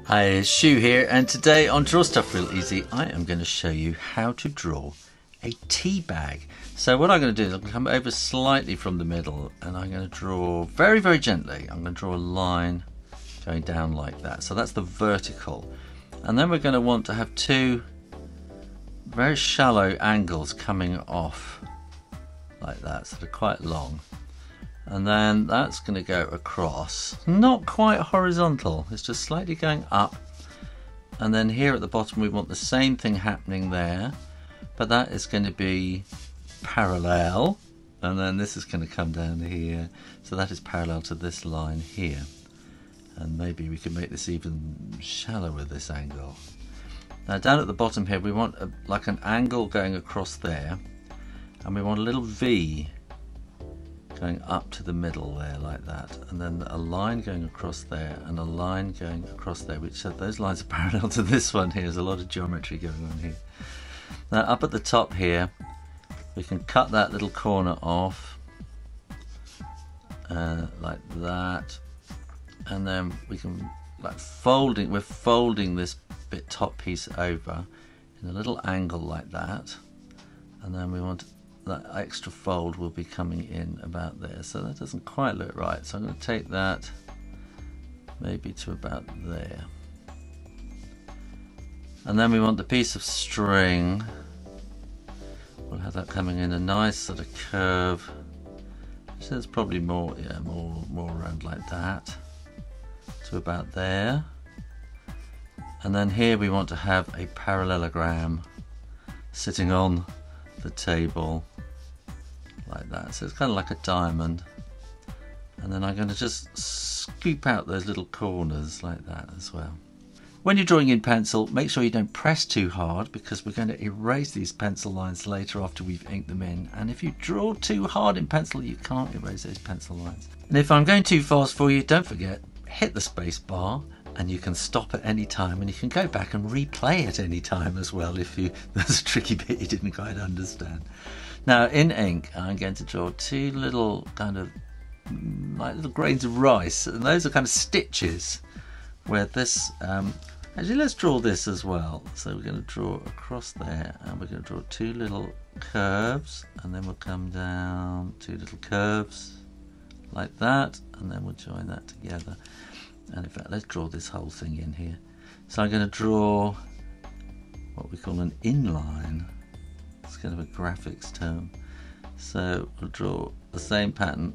Hi, it's Shu here, and today on Draw Stuff Real Easy, I am going to show you how to draw a tea bag. So what I'm going to do is I'm going to come over slightly from the middle, and I'm going to draw very, very gently. I'm going to draw a line going down like that. So that's the vertical. And then we're going to want to have two very shallow angles coming off like that, so they're quite long. And then that's going to go across, not quite horizontal, it's just slightly going up. And then here at the bottom we want the same thing happening there, but that is going to be parallel. And then this is going to come down here, so that is parallel to this line here. And maybe we can make this even shallower, this angle. Now down at the bottom here we want like an angle going across there, and we want a little V going up to the middle there like that, and then a line going across there and a line going across there, which those lines are parallel to this one here. There's a lot of geometry going on here. Now up at the top here we can cut that little corner off like that, and then we can we're folding this bit top piece over in a little angle like that, and then we want that extra fold will be coming in about there, so that doesn't quite look right, so I'm going to take that maybe to about there. And then we want the piece of string, we'll have that coming in a nice sort of curve, so it's probably more around like that to about there. And then here we want to have a parallelogram sitting on the table like that, so it's kind of like a diamond. And then I'm going to just scoop out those little corners like that as well. When you're drawing in pencil, make sure you don't press too hard, because we're going to erase these pencil lines later after we've inked them in, and if you draw too hard in pencil you can't erase those pencil lines. And if I'm going too fast for you, don't forget, hit the space bar, and you can stop at any time, and you can go back and replay at any time as well if there's a tricky bit you didn't quite understand. Now in ink I'm going to draw two little kind of like little grains of rice, and those are kind of stitches where this actually let's draw this as well. So we're going to draw across there, and we're going to draw two little curves, and then we'll come down two little curves like that, and then we'll join that together. And in fact, let's draw this whole thing in here. So I'm going to draw what we call an inline. It's kind of a graphics term. So we'll draw the same pattern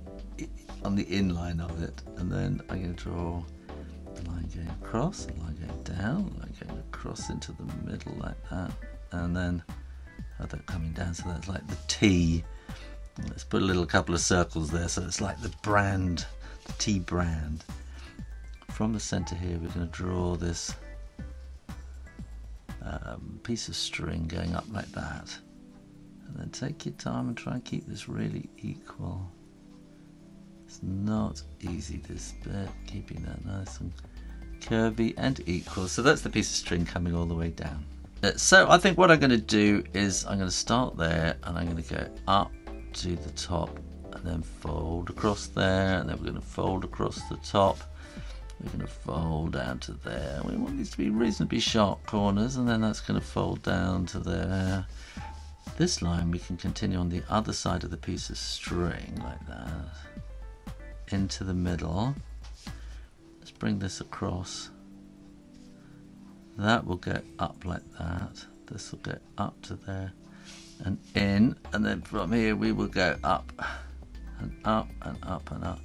on the inline of it, and then I'm going to draw a line going across, a line going down, a line going across into the middle like that, and then have that coming down, so that's like the T. Let's put a couple of circles there, so it's like the brand, the T brand. From the center here we're going to draw this piece of string going up like that, and then take your time and try and keep this really equal. It's not easy, this bit, keeping that nice and curvy and equal. So that's the piece of string coming all the way down. So I think what I'm going to do is I'm going to start there, and I'm going to go up to the top and then fold across there, and then we're going to fold across the top. We're going to fold down to there. We want these to be reasonably sharp corners, and then that's going to fold down to there. This line we can continue on the other side of the piece of string like that, into the middle. Let's bring this across. That will go up like that. This will go up to there and in, and then from here we will go up and up and up and up.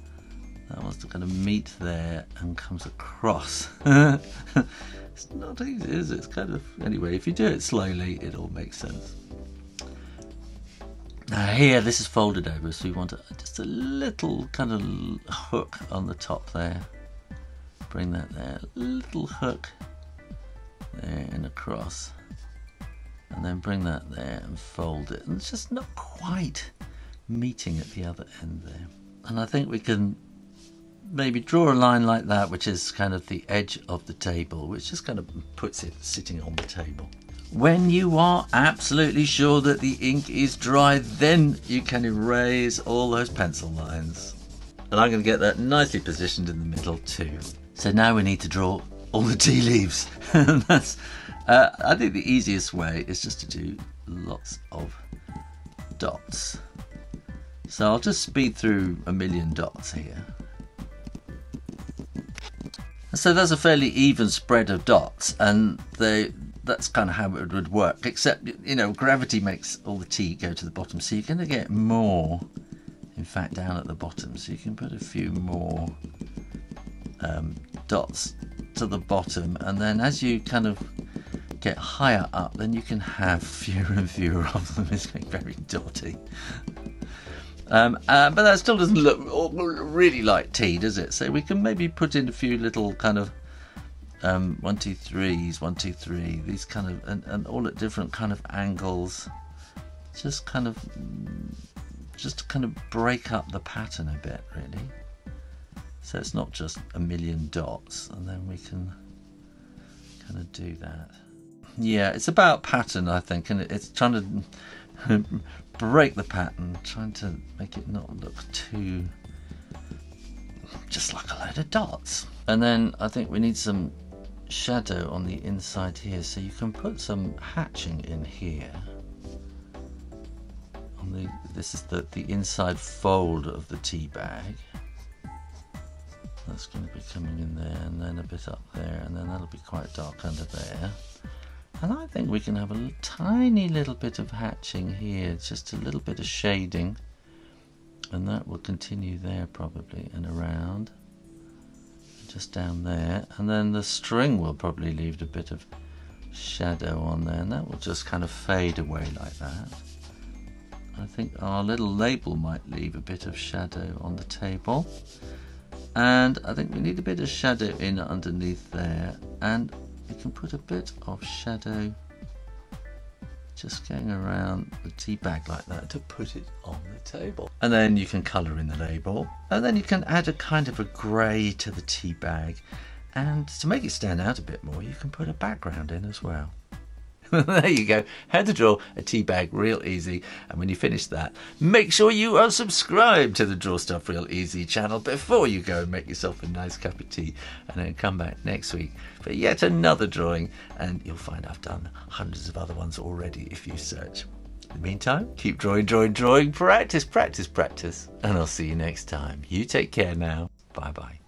That one's going to meet there and comes across. It's not easy, is it? It's kind of, anyway, if you do it slowly, it all makes sense. Now here, this is folded over, so we want just a little kind of hook on the top there. Bring that there, a little hook there and across. And then bring that there and fold it. And it's just not quite meeting at the other end there. And I think we can maybe draw a line like that, which is kind of the edge of the table, which just kind of puts it sitting on the table. When you are absolutely sure that the ink is dry, then you can erase all those pencil lines. And I'm going to get that nicely positioned in the middle too. So now we need to draw all the tea leaves. That's, I think the easiest way is just to do lots of dots. So I'll just speed through a million dots here. So that's a fairly even spread of dots, and that's kind of how it would work, except, you know, gravity makes all the tea go to the bottom, so you're going to get more, in fact, down at the bottom. So you can put a few more dots to the bottom, and then as you kind of get higher up, then you can have fewer and fewer of them. It's getting very dotty. But that still doesn't look really like tea, does it? So we can maybe put in a few little kind of 1, 2, 3s, 1, 2, 3, these kind of, and all at different kind of angles, just to kind of break up the pattern a bit, really. So it's not just a million dots, and then we can kind of do that. Yeah, it's about pattern, I think, and it's trying to break the pattern, trying to make it not look too just like a load of dots. And then I think we need some shadow on the inside here, so you can put some hatching in here. This is the inside fold of the tea bag. That's going to be coming in there, and then a bit up there, and then that'll be quite dark under there. And I think we can have a tiny little bit of hatching here, just a little bit of shading, and that will continue there probably, and around, just down there, and then the string will probably leave a bit of shadow on there, and that will just kind of fade away like that. I think our little label might leave a bit of shadow on the table, and I think we need a bit of shadow in underneath there, and we can put a bit of shadow just going around the tea bag like that to put it on the table. And then you can colour in the label, and then you can add a kind of a grey to the tea bag, and to make it stand out a bit more, you can put a background in as well. There you go, how to draw a tea bag real easy. And when you finish that, make sure you are subscribed to the Draw Stuff Real Easy channel before you go and make yourself a nice cup of tea, and then come back next week for yet another drawing, and you'll find I've done hundreds of other ones already if you search. In the meantime, keep drawing, drawing, drawing, practice, practice, practice, and I'll see you next time. You take care now. Bye bye.